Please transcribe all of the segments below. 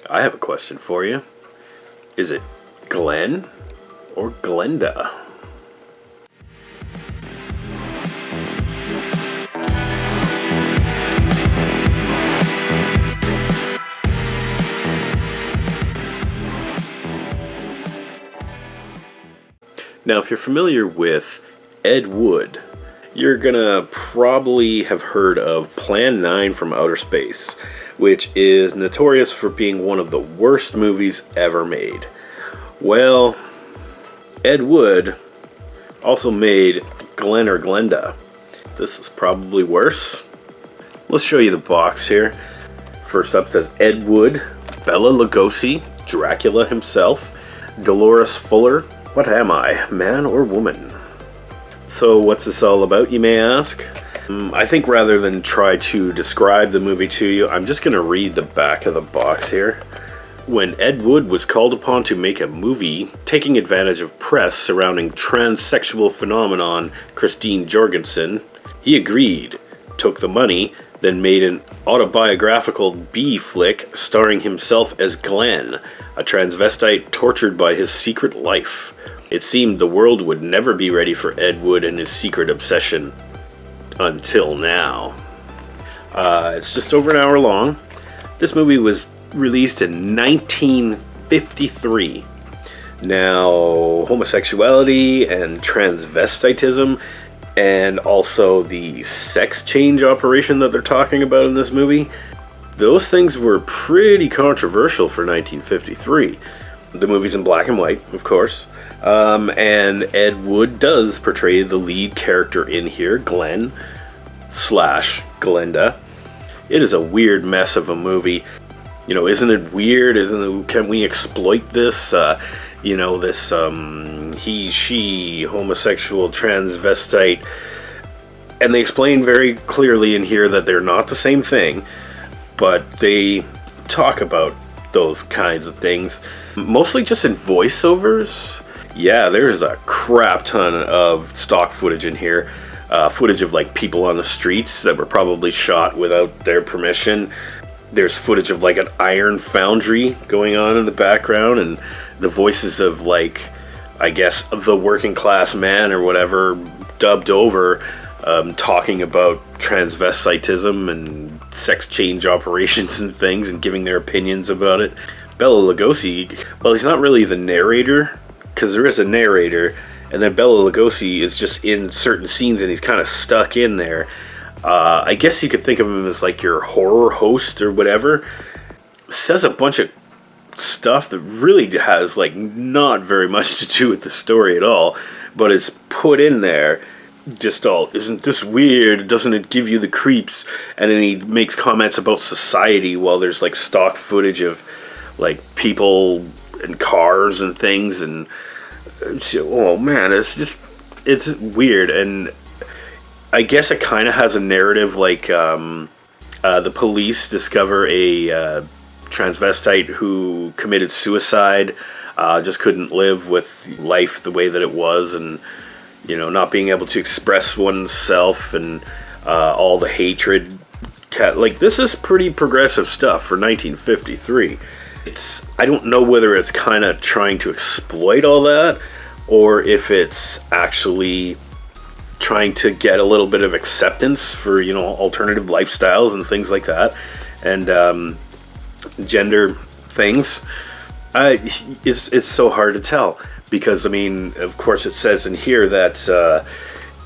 I have a question for you. Is it Glen or Glenda? Now, if you're familiar with Ed Wood, you're gonna probably have heard of Plan 9 from Outer Space, which is notorious for being one of the worst movies ever made. Well, Ed Wood also made Glen or Glenda. This is probably worse. Let's show you the box here. First up says Ed Wood, Bela Lugosi, Dracula himself, Dolores Fuller. What am I, man or woman? So what's this all about, you may ask? I think rather than try to describe the movie to you, I'm just going to read the back of the box here. When Ed Wood was called upon to make a movie taking advantage of press surrounding transsexual phenomenon Christine Jorgensen, he agreed, took the money, then made an autobiographical B flick starring himself as Glen, a transvestite tortured by his secret life. It seemed the world would never be ready for Ed Wood and his secret obsession. Until now. It's just over an hour long. This movie was released in 1953. Now, homosexuality and transvestitism, and also the sex change operation that they're talking about in this movie, those things were pretty controversial for 1953. The movie's in black and white, of course. And Ed Wood does portray the lead character in here, Glen / Glenda. It is a weird mess of a movie. You know, isn't it weird? Can we exploit this? This he, she, homosexual, transvestite. And they explain very clearly in here that they're not the same thing, but they talk about those kinds of things. Mostly just in voiceovers. Yeah, there's a crap ton of stock footage in here. Footage of like people on the streets that were probably shot without their permission. There's footage of like an iron foundry going on in the background, and the voices of like, I guess, the working class man or whatever dubbed over, talking about transvestitism and sex change operations and things and giving their opinions about it. Bela Lugosi, well, he's not really the narrator, because there is a narrator, and then Bela Lugosi is just in certain scenes and he's kind of stuck in there. I guess you could think of him as like your horror host or whatever. Says a bunch of stuff that really has like not very much to do with the story at all, but it's put in there just all, isn't this weird? Doesn't it give you the creeps? And then he makes comments about society while there's like stock footage of like people and cars and things, and oh man, it's weird. And I guess it kind of has a narrative like the police discover a transvestite who committed suicide, just couldn't live with life the way that it was, and not being able to express oneself, and all the hatred. Like, this is pretty progressive stuff for 1953. I don't know whether it's kind of trying to exploit all that, or if it's actually trying to get a little bit of acceptance for, alternative lifestyles and things like that, and gender things. It's so hard to tell, because, of course it says in here that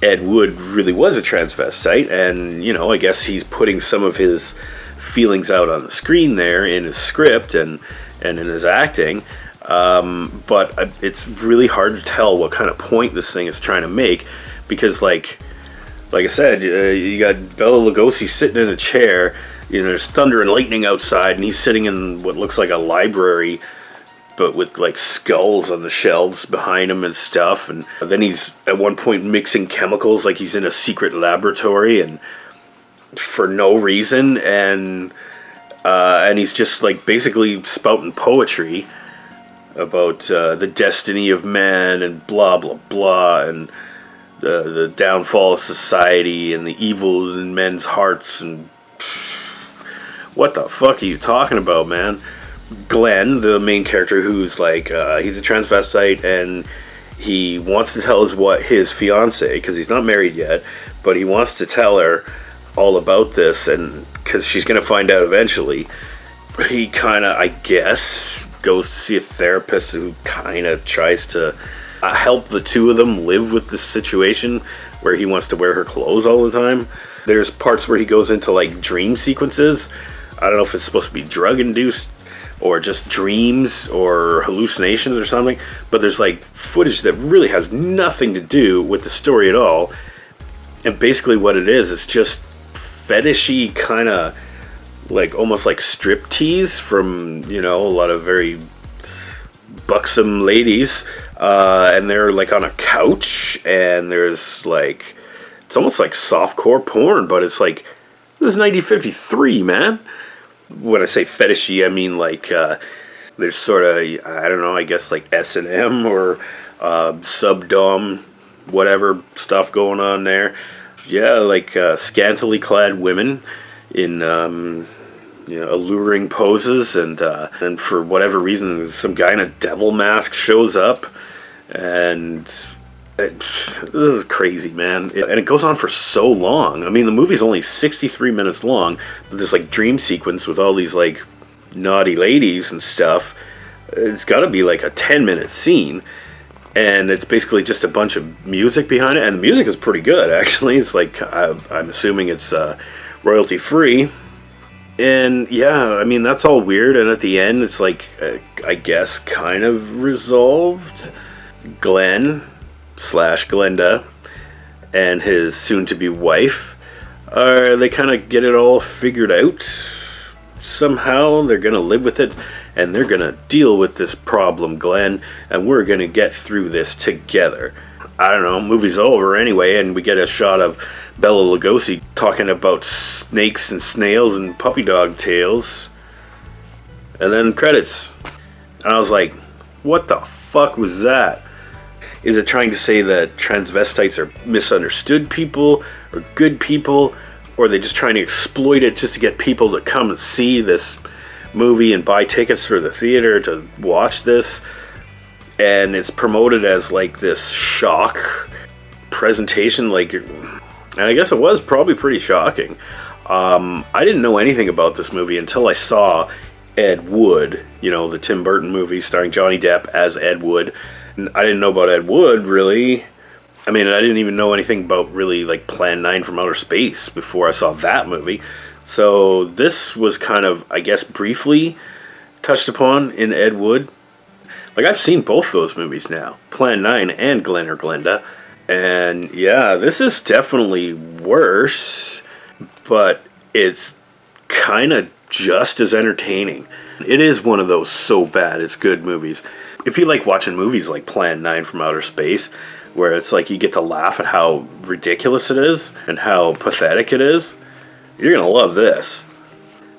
Ed Wood really was a transvestite, and, I guess he's putting some of his feelings out on the screen there in his script and in his acting, but it's really hard to tell what kind of point this thing is trying to make, because like I said, you got Bela Lugosi sitting in a chair, there's thunder and lightning outside, and he's sitting in what looks like a library, but with like skulls on the shelves behind him and stuff, and then he's at one point mixing chemicals like he's in a secret laboratory, and for no reason, and he's just like basically spouting poetry about the destiny of man and blah blah blah, and the downfall of society and the evil in men's hearts, and what the fuck are you talking about, man? Glen, the main character, who's like, he's a transvestite, and he wants to tell his fiance, because he's not married yet, but he wants to tell her all about this, and because she's going to find out eventually. He kind of, I guess, goes to see a therapist who kind of tries to help the two of them live with this situation where he wants to wear her clothes all the time. There's parts where he goes into like dream sequences. I don't know if it's supposed to be drug induced or just dreams or hallucinations or something, but there's like footage that really has nothing to do with the story at all. And basically what it is just fetishy kind of, like almost like striptease from, you know, a lot of very buxom ladies, and they're like on a couch, and there's like, it's almost like softcore porn, but it's like, this is 1953, man. When I say fetishy, I mean like there's sort of, I don't know, I guess like S&M or subdom, whatever stuff going on there. Yeah, like scantily clad women in alluring poses, and for whatever reason, some guy in a devil mask shows up, and this is crazy, man. And it goes on for so long. I mean, the movie's only 63 minutes long, but this like dream sequence with all these like naughty ladies and stuff, it's got to be like a 10-minute scene. And it's basically just a bunch of music behind it, and the music is pretty good, actually. It's like, I'm assuming it's royalty free. And yeah, I mean, that's all weird, and at the end, it's like, I guess, kind of resolved. Glen / Glenda and his soon-to-be wife, they kind of get it all figured out. Somehow, they're going to live with it, and they're going to deal with this problem, Glen, and we're going to get through this together. I don't know, movie's over anyway, and we get a shot of Bela Lugosi talking about snakes and snails and puppy dog tails. And then credits. And I was like, what the fuck was that? Is it trying to say that transvestites are misunderstood people, or good people, or are they just trying to exploit it just to get people to come and see this movie and buy tickets for the theater to watch this? And it's promoted as like this shock presentation, like, and I guess it was probably pretty shocking. I didn't know anything about this movie until I saw Ed Wood, you know, the Tim Burton movie starring Johnny Depp as Ed Wood. And I didn't know about Ed Wood, really. I mean, I didn't even know anything about really like Plan 9 from Outer Space before I saw that movie. So this was kind of, I guess, briefly touched upon in Ed Wood. Like, I've seen both those movies now, Plan 9 and Glen or Glenda. And yeah, this is definitely worse, but it's kind of just as entertaining. It is one of those so bad it's good movies. If you like watching movies like Plan 9 from Outer Space, where it's like you get to laugh at how ridiculous it is and how pathetic it is, you're going to love this.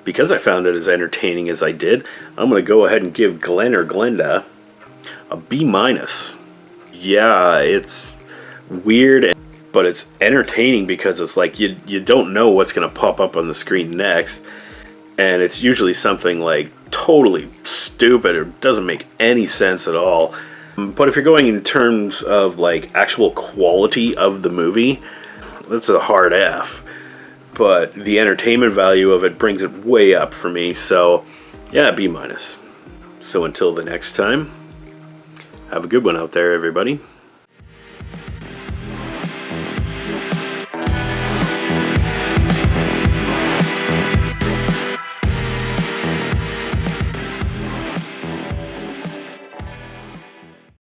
Because I found it as entertaining as I did, I'm going to go ahead and give Glen or Glenda a B-. Yeah, it's weird, but it's entertaining because it's like you don't know what's going to pop up on the screen next, and it's usually something like totally stupid or doesn't make any sense at all. But if you're going in terms of like actual quality of the movie, that's a hard F. But the entertainment value of it brings it way up for me, so yeah, B-. So until the next time, have a good one out there, everybody.